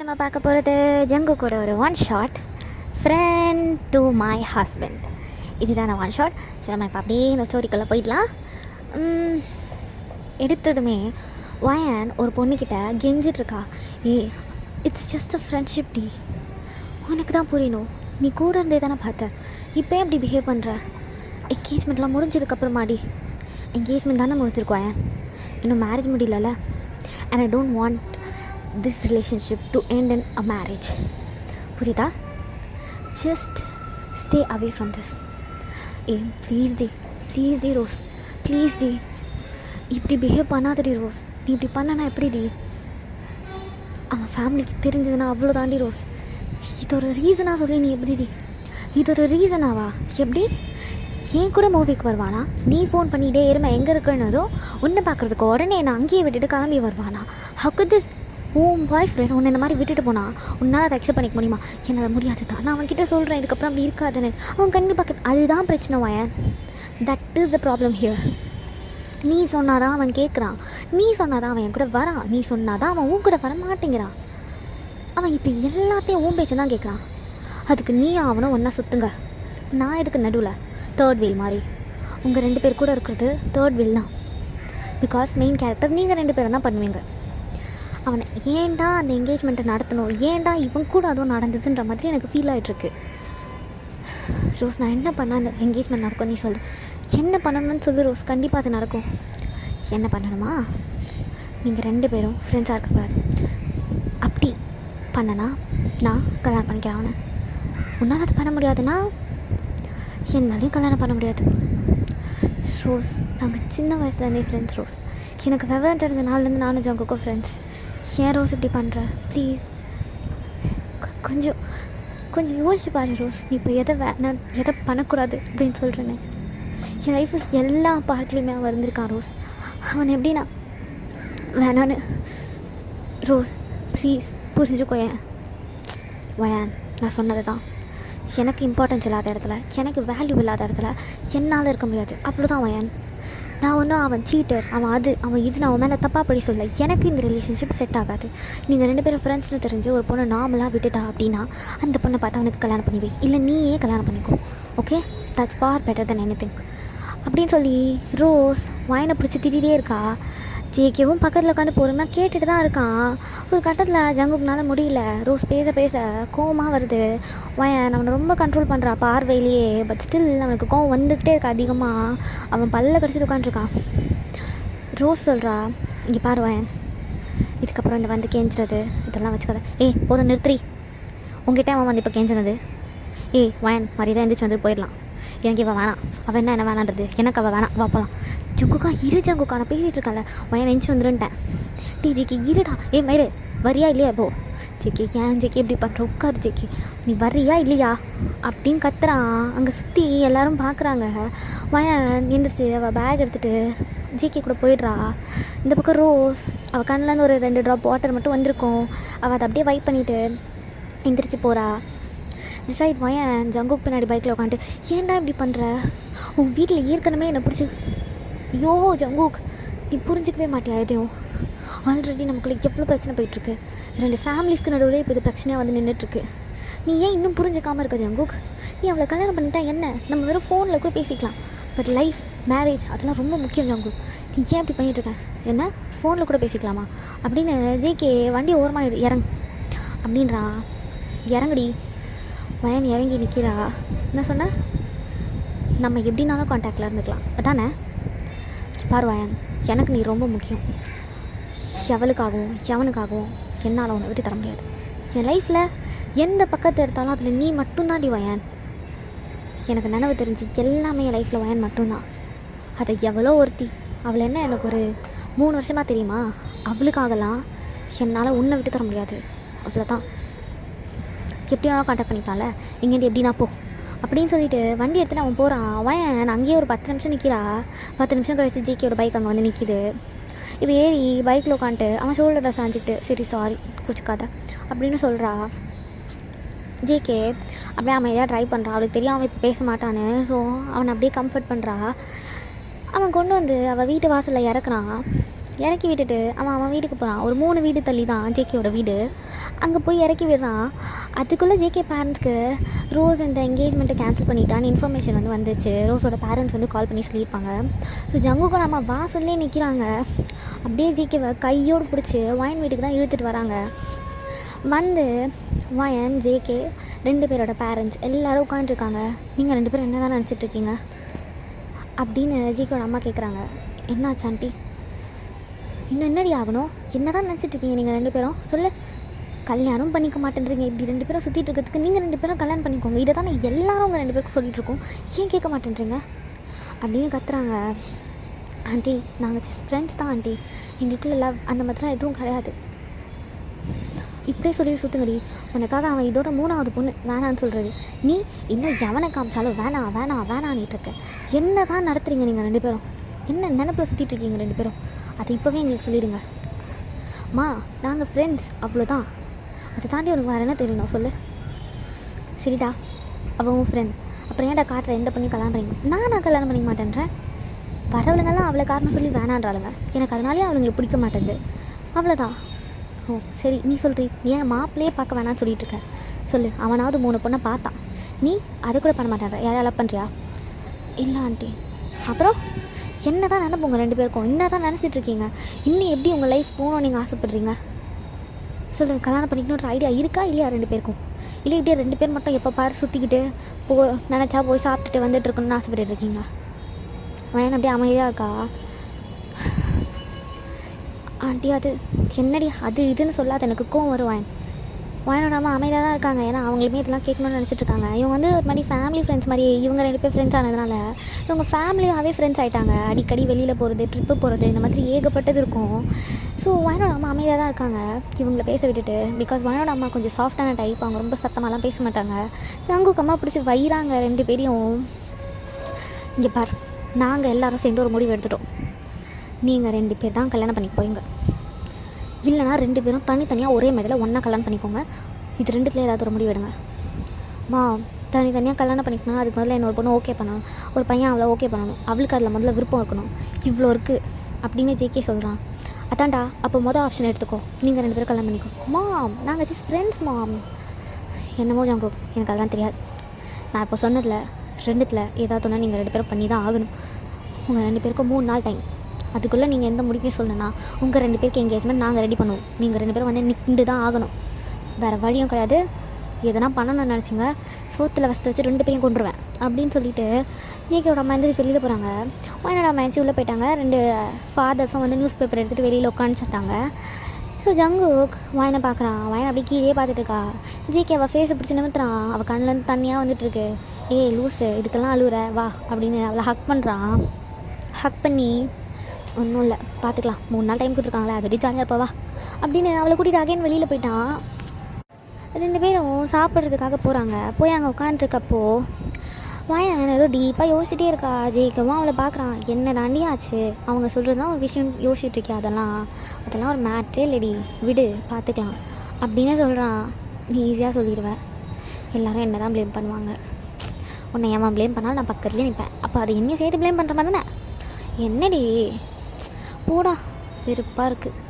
நம்ம பார்க்க போகிறது ஜங்கு கூட ஒரு one shot friend to my husband. இதுதான் அந்த ஒன் ஷாட். சரி, நம்ம இப்போ அப்படியே இந்த ஸ்டோரிக்குள்ளே போயிடலாம். எடுத்ததுமே வயன் ஒரு பொண்ணுக்கிட்ட கெஞ்சிட்ருக்கா. இட்ஸ் ஜஸ்ட் அ ஃப்ரெண்ட்ஷிப் டி, உனக்கு தான் புரியணும், நீ கூட இருந்தே தானே பார்த்த, இப்போ எப்படி பிஹேவ் பண்ணுற? என்கேஜ்மெண்ட்லாம் முடிஞ்சதுக்கப்புறமாடி. என்கேஜ்மெண்ட் தானே முடிஞ்சிருக்கோம் வயன், இன்னும் marriage முடியலல்ல. and I don't want this relationship to end in a marriage. புரியுதா? just stay away from this. Please டி ரோஸ், ப்ளீஸ் டி, இப்படி பிஹேவ் பண்ணாதடி ரோஸ். நீ இப்படி பண்ணனா எப்படி டி? அவன் ஃபேமிலிக்கு தெரிஞ்சதுன்னா அவ்வளோ தாண்டி ரோஸ். இது ஒரு ரீசனாக சொல்லி நீ எப்படி டி? இது ஒரு ரீசனாவா? எப்படி ஏன் கூட மூவிக்கு வருவானா? நீ ஃபோன் பண்ணிகிட்டே இருமை எங்கே இருக்குன்னதோ உன்னை பார்க்குறதுக்கு உடனே நான் அங்கேயே விட்டுட்டு கிளம்பி வருவானா? ஹக்கு திஸ் உன் பாய் ஃப்ரெண்ட் உன்னை இந்த மாதிரி விட்டுட்டு போனா உன்னால் அதை அக்செப்ட் பண்ணிக்க முடியுமா? என்னால் முடியாது தான், நான் அவன்கிட்ட சொல்கிறேன் இதுக்கப்புறம் அப்படி இருக்காதுன்னு. அவன் கண்டிப்பாக அதுதான் பிரச்சனை வயன். That is the problem here. நீ சொன்னாதான் அவன் கேட்குறான், நீ சொன்னாதான் அவன் என் கூட வரான், நீ சொன்னாதான் அவன் உன் கூட வர மாட்டேங்கிறான். அவன் இப்படி எல்லாத்தையும் உன் பேச்சு தான் கேட்குறான். அதுக்கு நீ அவனும் ஒன்றா சுற்றுங்க. நான் எதுக்கு நடுவில் தேர்ட் வீல் மாதிரி? உங்கள் 2 பேர் கூட இருக்கிறது தேர்ட் வீல் தான். பிகாஸ் மெயின் கேரக்டர் நீங்கள் 2 பேரும் தான் பண்ணுவீங்க. அவனை ஏன்டா அந்த என்கேஜ்மெண்ட்டை நடத்தணும், ஏன்டா இவன் கூட அதுவும் நடந்ததுன்ற மாதிரி எனக்கு ஃபீல் ஆகிட்டுருக்கு. ரோஸ், நான் என்ன பண்ணால் அந்த என்கேஜ்மெண்ட் நடக்கும் நீ சொல்லு. என்ன பண்ணணும்னு சொல்லு ரோஸ், கண்டிப்பாக அது நடக்கும். என்ன பண்ணணுமா? நீங்கள் 2 பேரும் ஃப்ரெண்ட்ஸாக இருக்கக்கூடாது. அப்படி பண்ணனா நான் கல்யாணம் பண்ணிக்கிறேன் அவனை. உன்னால் அது பண்ண முடியாதுன்னா என்னாலையும் கல்யாணம் பண்ண முடியாது. ரோஸ், நாங்கள் சின்ன வயசுலேருந்தே ஃப்ரெண்ட்ஸ் ரோஸ். எனக்கு விவரம் தெரிஞ்ச நாள்லேருந்து நானும் ஜங்குக்கும் ஃப்ரெண்ட்ஸ். ஏன் ரோஸ் இப்படி பண்ணுற? ப்ளீஸ் கொஞ்சம் கொஞ்சம் யோசிச்சு பாரு ரோஸ். நீ இப்போ நான் எதை பண்ணக்கூடாது அப்படின்னு சொல்கிறேன்னு. என் லைஃப்பில் எல்லா பார்ட்லேயுமே அவன் இருந்திருக்கான் ரோஸ். அவன் எப்படின்னா வேணான்னு. ரோஸ் ப்ளீஸ் புரிஞ்சுக்கோ. வயான், நான் சொன்னது தான். எனக்கு இம்பார்ட்டன்ஸ் இல்லாத இடத்துல, எனக்கு வேல்யூ இல்லாத இடத்துல என்னால் இருக்க முடியாது. அவ்வளோதான் வயன். நான் ஒன்றும் அவன் சீட்டர், அவன் இது நான் அவன் மேலே தப்பாக படி சொல்ல. எனக்கு இந்த ரிலேஷன்ஷிப் செட் ஆகாது. நீங்கள் 2 பேரும் ஃப்ரெண்ட்ஸ்னு தெரிஞ்சு ஒரு பொண்ணை நார்மலாக விட்டுட்டா அப்படின்னா அந்த பொண்ணை பார்த்து அவனுக்கு கல்யாணம் பண்ணிவை, இல்லை நீயே கல்யாணம் பண்ணிக்கோ. Okay, that's for better then anything அப்படின்னு சொல்லி ரோஸ் வயனை பிடிச்சி திட்டிகிட்டே இருக்கா. ஜேகேவும் பக்கத்தில் உட்காந்து பொறுமையாக கேட்டுட்டு தான் இருக்கான். ஒரு கட்டத்தில் ஜங்குக்குனால முடியல. ரோஸ் பேச பேச கோவமாக வருது. வயன் அவனை ரொம்ப கண்ட்ரோல் பண்ணுறா பார்வையிலேயே. பட் ஸ்டில் அவனுக்கு கோவம் வந்துக்கிட்டே இருக்கா அதிகமாக. அவன் பல்ல கடிச்சிட்டு உட்காந்துருக்கான். ரோஸ் சொல்கிறா, இங்கே பாரு வயன், இதுக்கப்புறம் இந்த வந்து கேஞ்சிறது இதெல்லாம் வச்சுக்காத. போதும் நிறுத்துறி. உங்ககிட்ட அவன் வந்து இப்போ கேஞ்சினது. வயன் மாதிரி தான் எந்திரிச்சு வந்துட்டு போயிடலாம். எனக்கு இவன் வேணாம். அவன் என்ன வேணான்றது? எனக்கு அவள் வேணாம், வா போகலாம். ஜங்குக்கா ஜங்குக்கா, நான் பேசிகிட்டு இருக்கான்ல. வயன் நினச்சி வந்துருன்ட்டேன். ஜேகே இருடா. மயிறு வரியா இல்லையா? ஜேகே ஏன் ஜேகே இப்படி பண்ணுற? உட்காரு ஜேகே, நீ வரியா இல்லையா அப்படின்னு கத்துறான். அங்கே சுற்றி எல்லோரும் பார்க்குறாங்க. வயன் எந்திரிச்சு அவள் பேக் எடுத்துகிட்டு ஜேகே கூட போயிடுறா. இந்த பக்கம் ரோஸ் அவள் கண்ணிலேருந்து ஒரு 2 ட்ராப் வாட்டர் மட்டும் வந்திருக்கும். அவள் அதை அப்படியே வைப் பண்ணிவிட்டு எந்திரிச்சு போகிறா. டிசைட் வயன் ஜங்குக் பின்னாடி பைக்கில் உட்காந்துட்டு, ஏன்டா இப்படி பண்ணுற? உன் வீட்டில் ஏற்கனவே என்னை பிடிச்சி. ஐயோ ஜங்குக், நீ புரிஞ்சிக்கவே மாட்டியா எதையும்? ஆல்ரெடி நமக்குள்ளே எவ்வளோ பிரச்சனை போயிட்டுருக்கு. 2 ஃபேமிலிஸ்க்கு நடுவில் இப்போ இது பிரச்சனையாக வந்து நின்றுட்டுருக்கு. நீ ஏன் இன்னும் புரிஞ்சிக்காமல் இருக்க ஜங்குக்? நீ அவளை கல்யாணம் பண்ணிட்டா என்ன? நம்ம வெறும் ஃபோனில் கூட பேசிக்கலாம். பட் லைஃப், மேரேஜ் அதெல்லாம் ரொம்ப முக்கியம் ஜங்குக். நீ ஏன் இப்படி பண்ணிகிட்ருக்க? என்ன ஃபோனில் கூட பேசிக்கலாமா அப்படின்னு ஜேகே வண்டி ஓரமாக இறங்கு அப்படின்றான். இறங்குடி. வயன் இறங்கி நிற்கிறா. என்ன சொன்ன? நம்ம எப்படினாலும் கான்டாக்டில் இருந்துக்கலாம் அதானே? பாரு வயன், எனக்கு நீ ரொம்ப முக்கியம். எவளுக்காகவும் எவனுக்காகவும் என்னால் உன்னை விட்டு தர முடியாது. என் லைஃப்பில் எந்த பக்கத்தை எடுத்தாலும் அதில் நீ மட்டும்தான்டி வயன். எனக்கு நினைவு தெரிஞ்சு எல்லாமே என் லைஃப்பில் வயன் மட்டும்தான். அதை எவ்வளோ ஒருத்தி, அவள் என்ன எனக்கு ஒரு 3 வருஷமாக தெரியுமா? அவளுக்காகலாம் என்னால் உன்னை விட்டு தர முடியாது. அவ்வளோதான். எப்படி வேணாலும் கான்டாக்ட் பண்ணிக்கலாம்ல. இங்கேருந்து எப்படின்னா போ அப்படின்னு சொல்லிட்டு வண்டி எடுத்துகிட்டு அவன் போகிறான். அவன் அங்கேயே ஒரு 10 நிமிஷம் நிற்கிறா. 10 நிமிஷம் கழிச்சு ஜேகேயோட பைக் அங்கே வந்து நிற்கிது. இப்போ ஏறி பைக்கில் உட்காந்துட்டு அவன் ஷோல்டரில் சாஞ்சிட்டு, சரி சாரி குச்சிக்காத அப்படின்னு சொல்கிறா. ஜேகே அப்படியே அமைதியாக ட்ரை பண்ணுறான். அவளுக்கு தெரியும் அவன் இப்போ பேச மாட்டான்னு. ஸோ அவனை அப்படியே கம்ஃபர்ட் பண்ணுறா. அவன் கொண்டு வந்து அவள் வீட்டு வாசலில் இறக்குறான். இறக்கி விட்டுட்டு அவன் வீட்டுக்கு போகிறான். ஒரு 3 வீடு தள்ளி தான் ஜேகேயோட வீடு. அங்கே போய் இறக்கி விடுறான். அதுக்குள்ளே ஜேகே பேரண்ட்ஸ்க்கு ரோஸ் இந்த என்கேஜ்மெண்ட்டை கேன்சல் பண்ணிட்டான்னு இன்ஃபர்மேஷன் வந்துச்சு. ரோஸோட பேரண்ட்ஸ் கால் பண்ணி சொல்லியிருப்பாங்க. ஸோ ஜங்குக்கோட அம்மா வாசல்லே நிற்கிறாங்க. அப்படியே ஜேகேவை கையோடு பிடிச்சி வயன் வீட்டுக்கு தான் இழுத்துட்டு வராங்க. வயன், ஜேகே 2 பேரோட பேரண்ட்ஸ் எல்லோரும் உட்காந்துருக்காங்க. நீங்கள் 2 பேரும் என்ன தான் நினச்சிட்ருக்கீங்க அப்படின்னு ஜேகேயோட அம்மா கேட்குறாங்க. என்னாச்சு ஆண்டி? இன்னும் என்னடி ஆகணும்? என்ன தான் நினச்சிட்ருக்கீங்க நீங்கள் 2 பேரும்? சொல்லு. கல்யாணம் பண்ணிக்க மாட்டேன்றீங்க. இப்படி 2 பேரும் சுற்றிட்டு இருக்கிறதுக்கு நீங்கள் 2 பேரும் கல்யாணம் பண்ணிக்கோங்க. இதை தான் எல்லாரும் உங்கள் 2 பேருக்கு சொல்லிகிட்ருக்கோம். ஏன் கேட்க மாட்டேன்றீங்க அப்படின்னு கத்துறாங்க. ஆண்டி, நாங்கள் ஜஸ்ட் ஃப்ரெண்ட்ஸ் தான் ஆண்டி. எங்களுக்குள்ள லவ் அந்த மாதிரிலாம் எதுவும் கிடையாது. இப்படியே சொல்லி சுற்றுங்கடி. உனக்காக அவன் இதோட 3வது பொண்ணு வேணான்னு சொல்கிறது. நீ இன்னும் எவனை காமிச்சாலும் வேணான்னிட்டு இருக்க. என்ன தான் நடத்துறீங்க நீங்கள் 2 பேரும்? என்ன நினப்பில் சுற்றிட்டு இருக்கீங்க 2 பேரும்? அதை இப்போவே எங்களுக்கு சொல்லிடுங்க. நாங்கள் ஃப்ரெண்ட்ஸ், அவ்வளோதான். அதை தாண்டி உனக்கு வேறு என்ன தெரியணும் சொல்லு. சரிடா, அவன் உன் ஃப்ரெண்ட். அப்புறம் ஏன்டா காட்டுற எந்த பண்ணி கல்யாணம் பண்ணிக்க? நான் கல்யாணம் பண்ணிக்க மாட்டேன்றேன். வரவளுங்கெல்லாம் அவளை காரணம் சொல்லி வேணான்றாளுங்க. எனக்கு அதனாலே அவளுங்களுக்கு பிடிக்க மாட்டேங்குது. அவ்வளோதான். ஓ சரி, நீ சொல்கிறீ. ஏன் மாப்பிள்ளையே பார்க்க வேணான்னு சொல்லிட்டு இருக்க? சொல்லு. அவனாவது 3 பொண்ணை பார்த்தான். நீ அதை கூட பண்ண மாட்டேன்ற. யாரையா லவ் பண்ணுறியா? இல்லை ஆண்டி. அப்புறம் என்ன தான் நினைப்போங்க 2 பேருக்கும்? என்ன தான் நினச்சிட்ருக்கீங்க? இன்னும் எப்படி உங்கள் லைஃப் போகணும்னு நீங்கள் ஆசைப்படுறீங்க? சொல்லு. கல்யாணம் பண்ணிக்கணுன்ற ஐடியா இருக்கா இல்லையா 2 பேருக்கும்? இல்லை இப்படியே 2 பேர் மட்டும் எப்போ பாரு சுற்றிக்கிட்டு நினச்சா போய் சாப்பிட்டுட்டு வந்துட்டு இருக்கணும்னு ஆசைப்பட்டு இருக்கீங்களா? வயன் அப்படியே அமைதியாக இருக்கா. ஆண்டி, அது என்னடி அது இதுன்னு சொல்லாத, எனக்கு கோவம் வருவான். வயனோட அம்மா அமைதியாக தான் இருக்காங்க. ஏன்னா அவங்களுமே இதெல்லாம் கேட்கணும்னு நினச்சிட்ருக்காங்க. இவங்க ஒரு மாதிரி ஃபேமிலி ஃப்ரெண்ட்ஸ் மாதிரி. இவங்க 2 பேர் ஃப்ரெண்ட்ஸ் ஆனதுனால இவங்க ஃபேமிலியாகவே ஃப்ரெண்ட்ஸ் ஆகிட்டாங்க. அடிக்கடி வெளியில் போகிறது, ட்ரிப்பு போகிறது, இந்த மாதிரி ஏகப்பட்டது இருக்கும். ஸோ வயனோட அம்மா அமைதியாக தான் இருக்காங்க இவங்களை பேச விட்டுட்டு. பிகாஸ் வயனோட அம்மா கொஞ்சம் சாஃப்டான டைப். அவங்க ரொம்ப சத்தமாலாம் பேச மாட்டாங்க. ஜங்குக்கு அம்மா பிடிச்சி வைறாங்க 2 பேரையும். இங்கே பார், நாங்கள் எல்லோரும் சேர்ந்து ஒரு முடிவு எடுத்துட்டோம். நீங்கள் 2 பேர் தான் கல்யாணம் பண்ணிக்க போகிறீங்க. இல்லைனா 2 பேரும் தனித்தனியாக ஒரே மேடையில் ஒன்றா கல்யாணம் பண்ணிக்கோங்க. இது 2த்துல ஏதாவது ஒரு முடிவு எடுங்க. தனித்தனியாக கல்யாணம் பண்ணிக்கணும். அதுக்கு முதல்ல என்ன ஒரு பொண்ணு ஓகே பண்ணணும், ஒரு பையன் அவளை ஓகே பண்ணணும், அவளுக்கு அதில் முதல்ல விருப்பம் இருக்கணும். இவ்வளோ இருக்குது அப்படின்னு ஜேகே சொல்கிறான். அதான்டா, அப்போ ஆப்ஷன் எடுத்துக்கோ. நீங்கள் 2 பேரும் கல்யாணம் பண்ணிக்கோ. நாங்கள் ஜஸ்ட் ஃப்ரெண்ட்ஸ் என்னமோ ஜங்கு, எனக்கு அதெல்லாம் தெரியாது. நான் இப்போ சொன்னதில் 2த்துல ஏதாவது ஒன்றா நீங்கள் 2 பேரும் பண்ணி தான் ஆகணும். உங்கள் 2 பேருக்கும் 3 நாள் டைம். அதுக்குள்ளே நீங்கள் எந்த முடிவையும் சொல்லணும்னா உங்கள் 2 பேருக்கு என்கேஜ்மெண்ட் நாங்கள் ரெடி பண்ணுவோம். நீங்கள் 2 பேரும் நின்று தான் ஆகணும். வேறு வழியும் கிடையாது. எதனா பண்ணணும்னு நினச்சிங்க, சோத்தில் வசத்தை வச்சு 2 பேரையும் கொண்டுருவேன் அப்படின்னு சொல்லிட்டு ஜேகேயோட அம்மா எழுந்திரிச்சு வெளியில் போகிறாங்க. வயனோட அம்மா எழுச்சி உள்ளே போயிட்டாங்க. 2 ஃபாதர்ஸும் நியூஸ் பேப்பர் எடுத்துகிட்டு வெளியில் உட்காந்துட்டாங்க. ஸோ ஜங்கு வயனை பார்க்குறான். வயனை அப்படியே கீழே பார்த்துட்டு இருக்கா. ஜேகே அவள் ஃபேஸை பிடிச்சி நிமித்துறான். அவள் கண்ணிலேருந்து தண்ணியாக வந்துட்டுருக்கு. ஏய் லூஸு, இதுக்கெல்லாம் அழுகுற வா அப்படின்னு அவளை ஹக் பண்ணுறான். ஹக் பண்ணி ஒன்றும் இல்லை பார்த்துக்கலாம், 3 நாள் டைம் கொடுத்துருக்காங்களே, அதோடய ஜாலியாக இருப்பவா அப்படின்னு அவளை கூட்டிகிட்டு அகைன் வெளியில் போயிட்டான். 2 பேரும் சாப்பிட்றதுக்காக போகிறாங்க. போய் அங்கே உட்காந்துருக்கப்போ வயன் ஏதோ டீப்பாக யோசிச்சுட்டே இருக்கா. ஜெயிக்கவும் அவளை பார்க்குறான். என்ன தாண்டி ஆச்சு? அவங்க சொல்கிறது தான் ஒரு விஷயம் யோசிச்சுட்ருக்கியா? அதெல்லாம் ஒரு மேட்ரே இல்லடி, விடு பார்த்துக்கலாம் அப்படின்னு சொல்கிறான். நீ ஈஸியாக சொல்லிடுவேன். எல்லோரும் என்ன தான் ப்ளேம் பண்ணுவாங்க. உன்னை ஏன் ப்ளேம் பண்ணாலும் நான் பக்கத்துலேயே நிற்பேன். அப்போ அதை என்னையும் சேர்த்து ப்ளேம் பண்ணுற மாதிரி தானே? என்னடி போடா, வெறுப்பாக இருக்குது.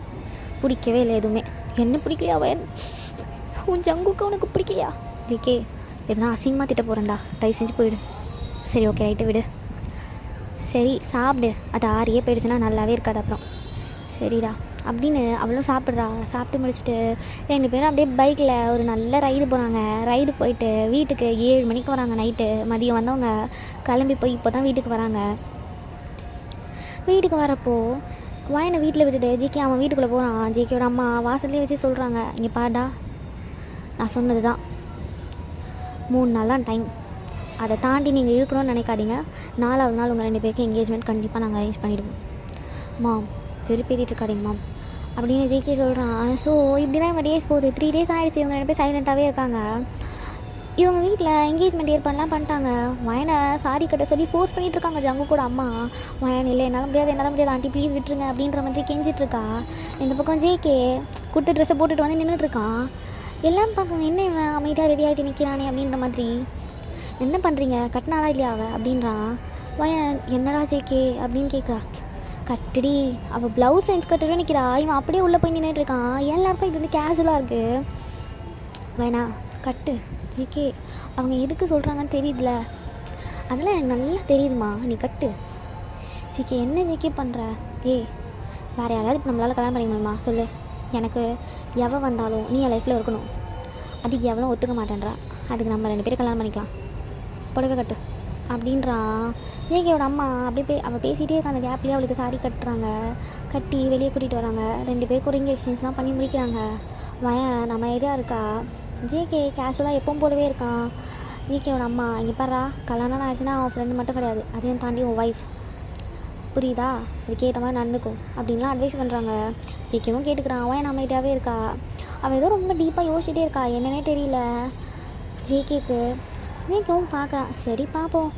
பிடிக்கவே இல்லை எதுவுமே. என்ன பிடிக்கலையா வயன்? உன் ஜங்குக்கு உனக்கு பிடிக்கலையா? ஜிகே, எதனா அசிங்கமாக திட்ட போகிறேன்டா, தயவு செஞ்சு போயிடு. சரி ஓகே ரைட்டு, விடு. சரி சாப்பிடு, அது ஆறியே போயிடுச்சுன்னா நல்லாவே இருக்காது அப்புறம். சரிடா அப்படின்னு அவளும் சாப்பிட்றா. சாப்பிட்டு முடிச்சுட்டு 2 பேரும் அப்படியே பைக்கில் ஒரு நல்ல ரைடு போகிறாங்க. ரைடு போயிட்டு வீட்டுக்கு 7 மணிக்கு வராங்க. நைட்டு மதியம் வந்தவங்க கிளம்பி போய் இப்போ தான் வீட்டுக்கு வராங்க. வீட்டுக்கு வரப்போ வயனை வீட்டில் விட்டுட்டு ஜேகே அவன் வீட்டுக்குள்ளே போகிறான். ஜேகேயோட அம்மா வாசல்லே வச்சு சொல்கிறாங்க, இங்கே பாடா, நான் சொன்னது தான் 3 நாள் தான் டைம். அதை தாண்டி நீங்கள் இருக்கணும்னு நினைக்காதீங்க. 4வது நாள் உங்கள் 2 பேருக்கு என்கேஜ்மெண்ட் கண்டிப்பாக நாங்கள் அரேஞ்ச் பண்ணிவிடுவோம். வெறுப்பேறிட்டு இருக்காதீங்க அப்படின்னு ஜேகே சொல்கிறான். ஸோ இப்படி தான் இவங்க டேஸ் போகுது. 3 டேஸ் ஆகிடுச்சு. இவங்க 2 பேர் சைலண்ட்டாகவே இருக்காங்க. இவங்க வீட்டில் என்கேஜ்மெண்ட் ஏற்பாடுலாம் பண்ணிட்டாங்க. வயனை சாரி கட்ட சொல்லி ஃபோர்ஸ் பண்ணிகிட்ருக்காங்க ஜங்கு கூட அம்மா. வயன் இல்லை, என்னால் முடியாது ஆண்டி ப்ளீஸ் விட்டுருங்க அப்படின்ற மாதிரி கெஞ்சிட்ருக்கா. இந்த பக்கம் ஜேகே கொடுத்த ட்ரெஸ்ஸை போட்டுட்டு நின்றுட்டுருக்கான். எல்லாம் பார்க்குங்க, என்ன இவன் அமைதியாக ரெடி ஆகிட்டு நிற்கிறானே அப்படின்ற மாதிரி. என்ன பண்ணுறீங்க, கட்டினாலா இல்லையா அவள் அப்படின்றான். வயன் என்னடா ஜேகே அப்படின்னு கேட்குறா. கட்டுடி. அவள் ப்ளவுஸ் சைன்ஸ் கட்டுன்னு நிற்கிறா, இவன் அப்படியே உள்ளே போய் நின்றுட்டு இருக்கான். எல்லாருக்கும் இது வந்து கேஷுவலாக இருக்குது. வேணா கட்டு ஜிகே. அவங்க எதுக்கு சொல்கிறாங்கன்னு தெரியுதுல, அதெல்லாம் எனக்கு நல்லா தெரியுதுமா, நீ கட்டு. ஜிகே என்ன ஜிகே பண்ணுற? ஏய் வேறு யாராவது இப்போ நம்மளால் கல்யாணம் பண்ணிக்க முடியுமா சொல்லு? எனக்கு எவன் வந்தாலும் நீ என் லைஃப்பில் இருக்கணும். அதுக்கு எவளும் ஒத்துக்க மாட்டேன்றா. அதுக்கு நம்ம 2 பேரும் கல்யாணம் பண்ணிக்கலாம், புடவை கட்டு அப்படின்றான். ஜேகேயோட அம்மா அப்படியே அவள் பேசிகிட்டே இருக்க அந்த கேப்லேயே அவளுக்கு சாரி கட்டுறாங்க. கட்டி வெளியே கூட்டிகிட்டு வராங்க. 2 பேருக்கும் ரிங் எக்ஸ்சேஞ்ச்லாம் பண்ணி முடிக்கிறாங்க. நம்ம இதாக இருக்கா. ஜேகே கேஷுவலாக எப்பவும் போலவே இருக்கான். ஜேகேயோட அம்மா இங்கே பாரா, கல்யாணம் ஆச்சுன்னா அவன் ஃப்ரெண்டு மட்டும் கிடையாது, அதையும் தாண்டி உன் ஒய்ஃப், புரியுதா? அதுக்கேற்ற மாதிரி நடந்துக்கும் அப்படின்லாம் அட்வைஸ் பண்ணுறாங்க. ஜேகேவும் கேட்டுக்கிறான். அவன் அமைதியாகவே இருக்கா. அவள் ஏதோ ரொம்ப டீப்பாக யோசிச்சிட்டே இருக்கா, என்னன்னே தெரியல ஜேகேக்கு. ஜேகேவும் பார்க்குறான். சரி பார்ப்போம்,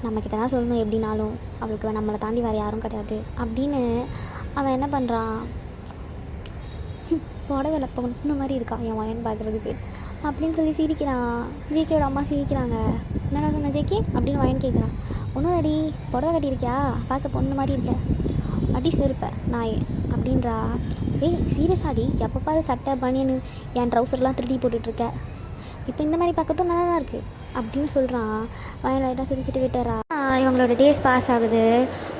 நம்மக்கிட்ட தான் சொல்லணும் எப்படின்னாலும், அவளுக்கு நம்மளை தாண்டி வேறு யாரும் கிடையாது அப்படின்னு அவன் என்ன பண்ணுறான். புடவைல பொண்ணு மாதிரி இருக்கா என் வயன் பார்க்குறதுக்கு அப்படின்னு சொல்லி சிரிக்கிறான். ஜேகேயோட அம்மா சிரிக்கிறாங்க. என்னடா சொன்ன ஜேகே அப்படின்னு வயன் கேட்குறான். ஒன்றும் அடி, புடவை கட்டியிருக்கியா, பார்க்க பொண்ணு மாதிரி இருக்க, அடி செருப்பேன் நாயே அப்படின்றா. ஏய் சீரியஸாடி, எப்போ பாரு சட்டை பனியனு என் ட்ரௌசர்லாம் திருடி போட்டுட்ருக்க, இப்போ இந்த மாதிரி பார்க்கறதும் நல்லா தான் இருக்குது அப்படின்னு சொல்கிறான். வயன் லைட்டாக சிரிச்சிட்டு விட்டுறா. இவங்களோட டேஸ் பாஸ் ஆகுது.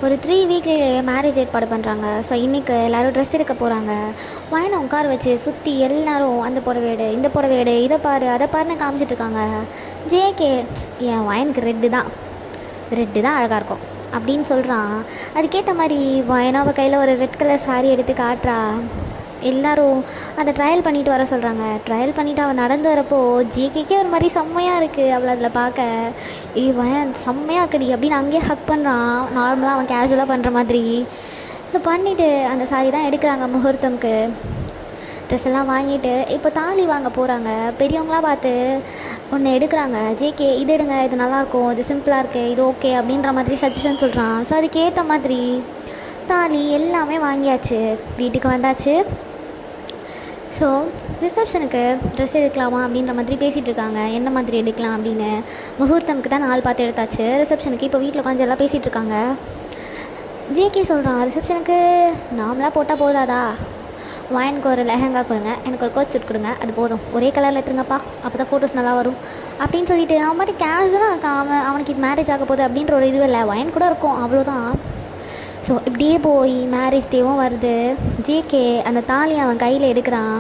ஒரு 3 வீக்லேயே மேரேஜ் ஏற்பாடு பண்ணுறாங்க. ஸோ இன்றைக்கி எல்லோரும் ட்ரெஸ் எடுக்க போகிறாங்க. வயனை உட்கார வச்சு சுற்றி எல்லோரும் அந்த புடவை எடு, இந்த புடவை எடு, இதை பாரு அதை பாருன்னு காமிச்சிட்ருக்காங்க. ஜேகே என் வயனுக்கு ரெட்டு தான் அழகாக இருக்கும் அப்படின்னு சொல்கிறான். அதுக்கேற்ற மாதிரி வயனாவை கையில் ஒரு ரெட் கலர் சாரீ எடுத்து காட்டுறா. எல்லோரும் அதை ட்ரையல் பண்ணிட்டு வர சொல்கிறாங்க. ட்ரையல் பண்ணிவிட்டு அவள் நடந்து வரப்போ ஜேகேக்கே ஒரு மாதிரி செம்மையாக இருக்குது அவளை அதில் பார்க்க. இவன் செம்மையாக இருக்குடி அப்படின்னு அங்கேயே ஹக் பண்ணுறான், நார்மலாக அவன் கேஷுவலாக பண்ணுற மாதிரி. ஸோ பண்ணிவிட்டு அந்த சாரி தான் எடுக்கிறாங்க முகூர்த்தம்க்கு. ட்ரெஸ் எல்லாம் வாங்கிட்டு இப்போ தாலி வாங்க போகிறாங்க. பெரியவங்களாம் பார்த்து ஒன்று எடுக்கிறாங்க. ஜேகே இது எடுங்க, இது நல்லாயிருக்கும், இது சிம்பிளாக இருக்குது, இது ஓகே அப்படின்ற மாதிரி சஜஷன் சொல்கிறான். ஸோ அதுக்கேற்ற மாதிரி தாலி எல்லாமே வாங்கியாச்சு, வீட்டுக்கு வந்தாச்சு. ஸோ ரிசப்ஷனுக்கு ட்ரெஸ் எடுக்கலாமா அப்படின்ற மாதிரி பேசிகிட்டு இருக்காங்க. என்ன மாதிரி எடுக்கலாம் அப்படின்னு. முகூர்த்தமுக்கு தான் நாள் பார்த்து எடுத்தாச்சு. ரிசப்ஷனுக்கு இப்போ வீட்டில் உட்காந்து எல்லாம் பேசிகிட்டு இருக்காங்க. ஜேகே சொல்கிறான், ரிசப்ஷனுக்கு நார்மலாக போட்டால் போதாதா, வயனுக்கு ஒரு லெஹங்கா கொடுங்க, எனக்கு ஒரு கோட் சூட் கொடுங்க, அது போதும், ஒரே கலரில் எடுத்துருங்கப்பா, அப்போ தான் ஃபோட்டோஸ் நல்லா வரும் அப்படின்னு சொல்லிட்டு அவன் மாதிரி கேஷுவலாக இருக்கான். அவனுக்கு இது மேரேஜ் ஆக போகுது அப்படின்ற ஒரு இது இல்லை, வயன் கூட இருக்கும் அவ்வளோதான். ஸோ இப்படியே போய் மேரேஜ் டேவும் வருது. ஜேகே அந்த தாலி அவன் கையில் எடுக்கிறான்.